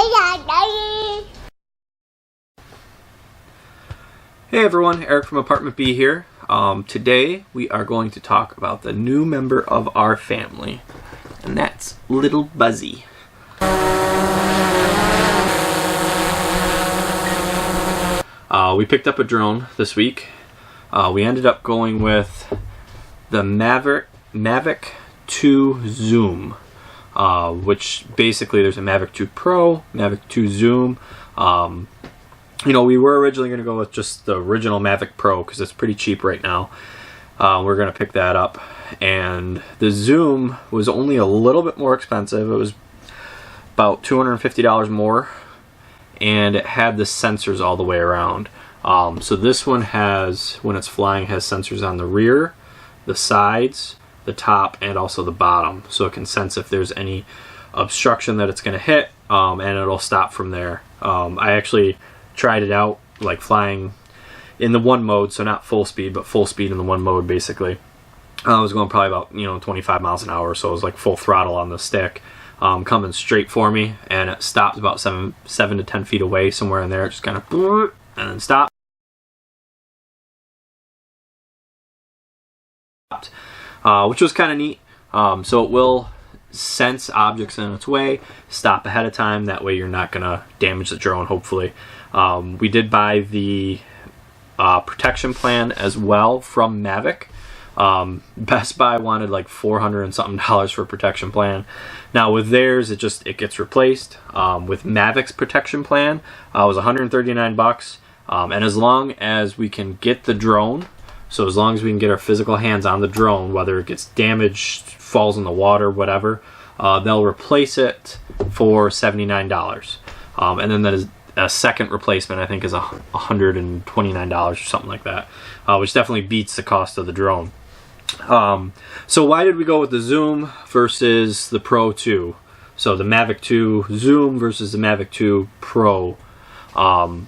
Hey everyone, Eric from Apartment B here. Today we are going to talk about the new member of our family, and that's Little Buzzy. We picked up a drone this week. We ended up going with the Mavic 2 Zoom, which basically there's a Mavic 2 Pro, Mavic 2 Zoom. We were originally going to go with just the original Mavic Pro because it's pretty cheap right now. We're going to pick that up. And the Zoom was only a little bit more expensive. It was about $250 more. And it had the sensors all the way around. So this one has, when it's flying, has sensors on the rear, the sides, the top, and also the bottom. So it can sense if there's any obstruction that it's going to hit, and it'll stop from there. I actually tried it out, like flying in the one mode, so not full speed, but full speed in the one mode basically. I was going probably about 25 miles an hour, so it was like full throttle on the stick, coming straight for me, and it stopped about 7 to 10 feet away, somewhere in there. It just kind of and then stopped. Which was kind of neat. So it will sense objects in its way, stop ahead of time. That way you're not going to damage the drone, hopefully. We did buy the protection plan as well from Mavic. Best Buy wanted like $400 and something for a protection plan. Now with theirs, it gets replaced. With Mavic's protection plan, it was $139. And as long as we can get the drone, so as long as we can get our physical hands on the drone, whether it gets damaged, falls in the water, whatever, they'll replace it for $79. And then there's a second replacement, I think, is $129 or something like that, which definitely beats the cost of the drone. So why did we go with the Zoom versus the Pro 2? So the Mavic 2 Zoom versus the Mavic 2 Pro. The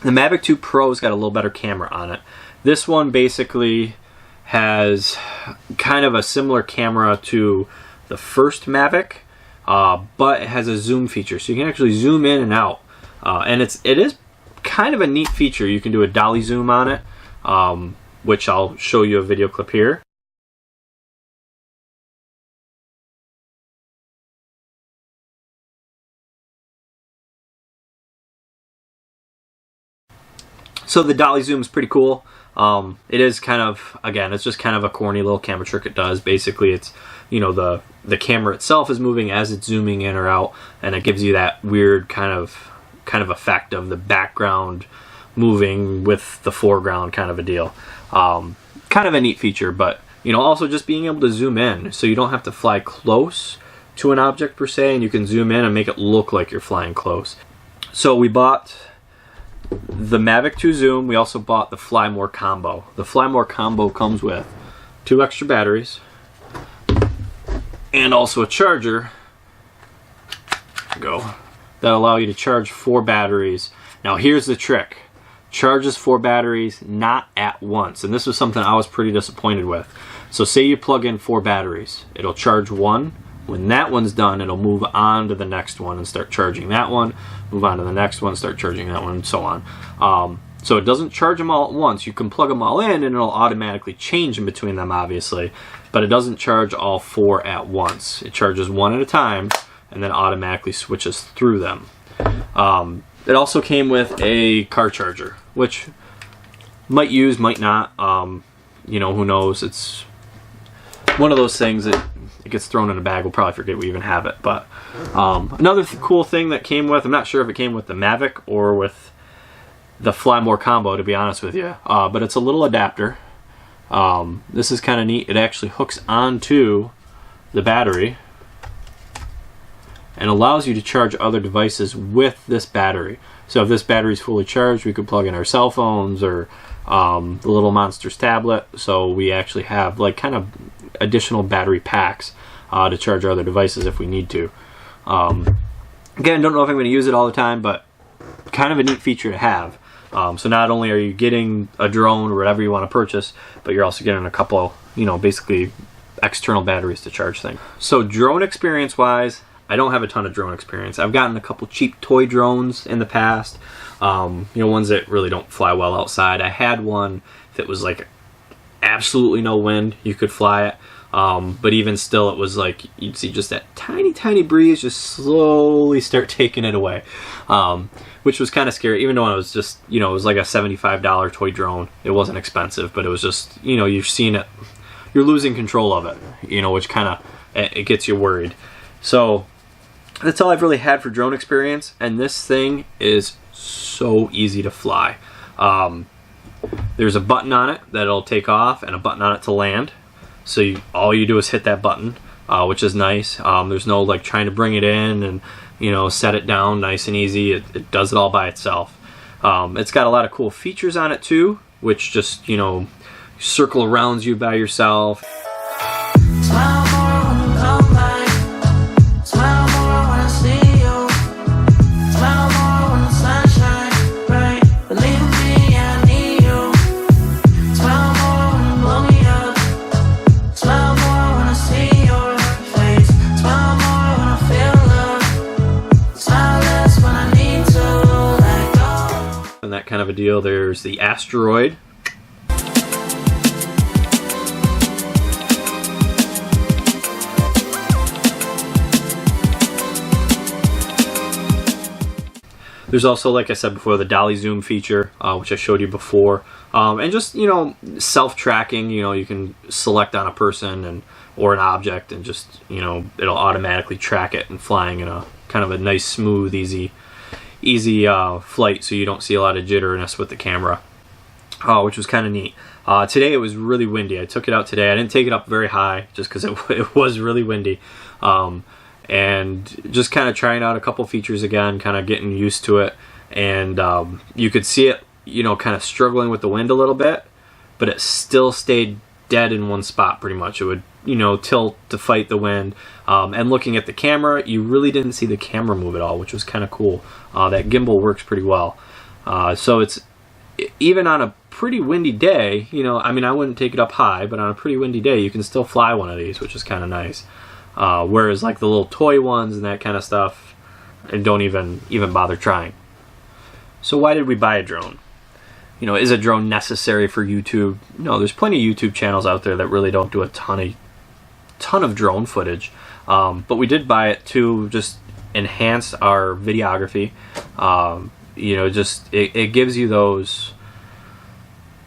Mavic 2 Pro's got a little better camera on it. This one basically has kind of a similar camera to the first Mavic, but it has a zoom feature, so you can actually zoom in and out. And it is kind of a neat feature. You can do a dolly zoom on it, which I'll show you a video clip here. So the dolly zoom is pretty cool. It is kind of, again, it's just kind of a corny little camera trick it does. Basically, it's, the camera itself is moving as it's zooming in or out, and it gives you that weird kind of effect of the background moving with the foreground kind of a deal. Kind of a neat feature, but, also just being able to zoom in, so you don't have to fly close to an object per se, and you can zoom in and make it look like you're flying close. So we bought the Mavic 2 Zoom. We also bought the Fly More combo. The Fly More combo comes with 2 extra batteries and also a charger that allow you to charge 4 batteries. Now here's the trick. Charges 4 batteries not at once, and this was something I was pretty disappointed with. So say you plug in 4 batteries, it'll charge one. When that one's done, it'll move on to the next one and start charging that one, move on to the next one, start charging that one, and so on. So it doesn't charge them all at once. You can plug them all in and it'll automatically change in between them, obviously, but it doesn't charge all 4 at once. It charges one at a time and then automatically switches through them. It also came with a car charger, which might use, might not. Who knows? It's one of those things that it gets thrown in a bag. We'll probably forget we even have it. But another cool thing that came with, I'm not sure if it came with the Mavic or with the Fly More combo, to be honest with you, but it's a little adapter. This is kind of neat. It actually hooks onto the battery and allows you to charge other devices with this battery. So if this battery is fully charged, we could plug in our cell phones or the little Monsters tablet. So we actually have like kind of additional battery packs to charge our other devices if we need to. Again, don't know if I'm going to use it all the time, but kind of a neat feature to have. So not only are you getting a drone or whatever you want to purchase, but you're also getting a couple, basically external batteries to charge things. So drone experience wise, I don't have a ton of drone experience. I've gotten a couple cheap toy drones in the past, ones that really don't fly well outside. I had one that was like absolutely no wind. You could fly it. But even still, it was like you'd see just that tiny breeze just slowly start taking it away, which was kind of scary. Even though it was just, it was like a $75 toy drone. It wasn't expensive, but it was just, you're seeing it, you're losing control of it, which kind of, it gets you worried. So that's all I've really had for drone experience, and this thing is so easy to fly. There's a button on it that'll take off and a button on it to land. So all you do is hit that button, which is nice. There's no like trying to bring it in and set it down nice and easy. It does it all by itself. It's got a lot of cool features on it too, which just circle around you by yourself. And that kind of a deal. There's the asteroid. There's also, like I said before, the dolly zoom feature, which I showed you before, and just self-tracking. You can select on a person or an object, and just it'll automatically track it and flying in a kind of a nice, smooth, easy flight, so you don't see a lot of jitteriness with the camera, which was kind of neat. Today it was really windy. I took it out today. I didn't take it up very high just because it was really windy, and just kind of trying out a couple features again, kind of getting used to it. And you could see it kind of struggling with the wind a little bit, but it still stayed dead in one spot pretty much. It would tilt to fight the wind, and looking at the camera, you really didn't see the camera move at all, which was kind of cool. That gimbal works pretty well, so it's even on a pretty windy day. I wouldn't take it up high, but on a pretty windy day you can still fly one of these, which is kind of nice. Whereas like the little toy ones and that kind of stuff, and don't even bother trying. So why did we buy a drone? Is a drone necessary for YouTube? No, there's plenty of YouTube channels out there that really don't do a ton of drone footage, but we did buy it to just enhance our videography. It gives you those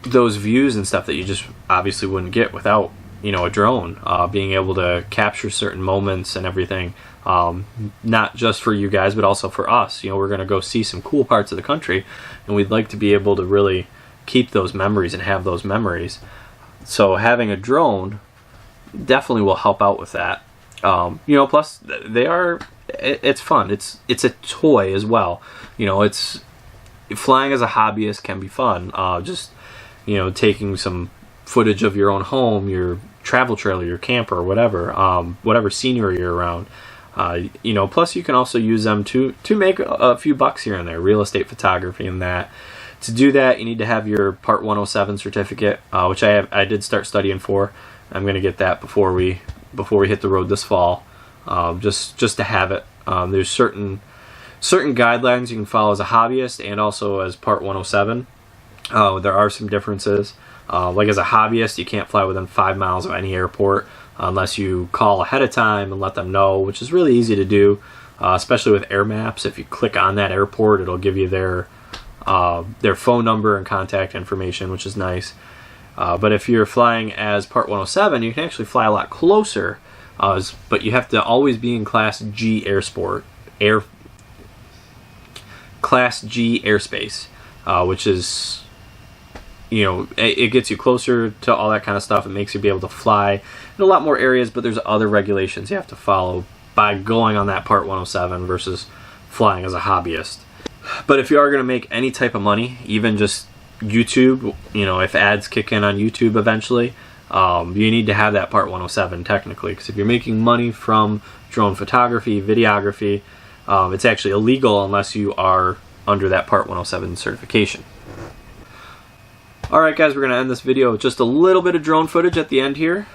views and stuff that you just obviously wouldn't get without a drone, being able to capture certain moments and everything, not just for you guys but also for us. We're going to go see some cool parts of the country, and we'd like to be able to really keep those memories and have those memories. So having a drone definitely will help out with that. Plus it's fun. It's a toy as well. It's flying as a hobbyist can be fun. Just taking some footage of your own home, your travel trailer, your camper, whatever scenery you're around. Plus you can also use them to make a few bucks here and there, real estate photography and that. To do that, you need to have your Part 107 certificate, which I did start studying for. I'm going to get that before we hit the road this fall, just to have it. There's certain guidelines you can follow as a hobbyist and also as Part 107. There are some differences. Like as a hobbyist, you can't fly within 5 miles of any airport unless you call ahead of time and let them know, which is really easy to do, especially with air maps. If you click on that airport, it'll give you their phone number and contact information, which is nice. But if you're flying as Part 107, you can actually fly a lot closer, but you have to always be in Class G Class G airspace, which is, it gets you closer to all that kind of stuff. It makes you be able to fly in a lot more areas, but there's other regulations you have to follow by going on that Part 107 versus flying as a hobbyist. But if you are going to make any type of money, even just YouTube, if ads kick in on YouTube eventually, you need to have that Part 107 technically, because if you're making money from drone photography, videography, it's actually illegal unless you are under that Part 107 certification. Alright guys, we're going to end this video with just a little bit of drone footage at the end here.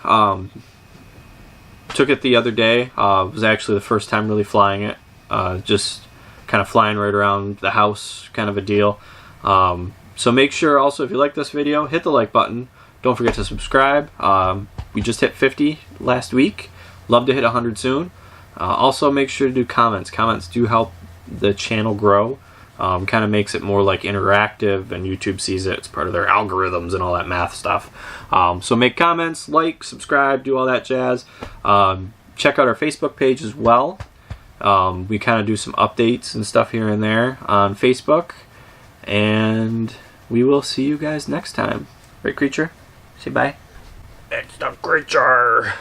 Took it the other day. It was actually the first time really flying it. Just kind of flying right around the house, kind of a deal. So make sure also, if you like this video, hit the like button. Don't forget to subscribe. We just hit 50 last week. Love to hit 100 soon. Also make sure to do comments. Comments do help the channel grow. Kind of makes it more like interactive, and YouTube sees it. It's part of their algorithms and all that math stuff. So make comments, like, subscribe, do all that jazz. Check out our Facebook page as well. We kind of do some updates and stuff here and there on Facebook. And we will see you guys next time. Right, creature? Say bye. It's the creature.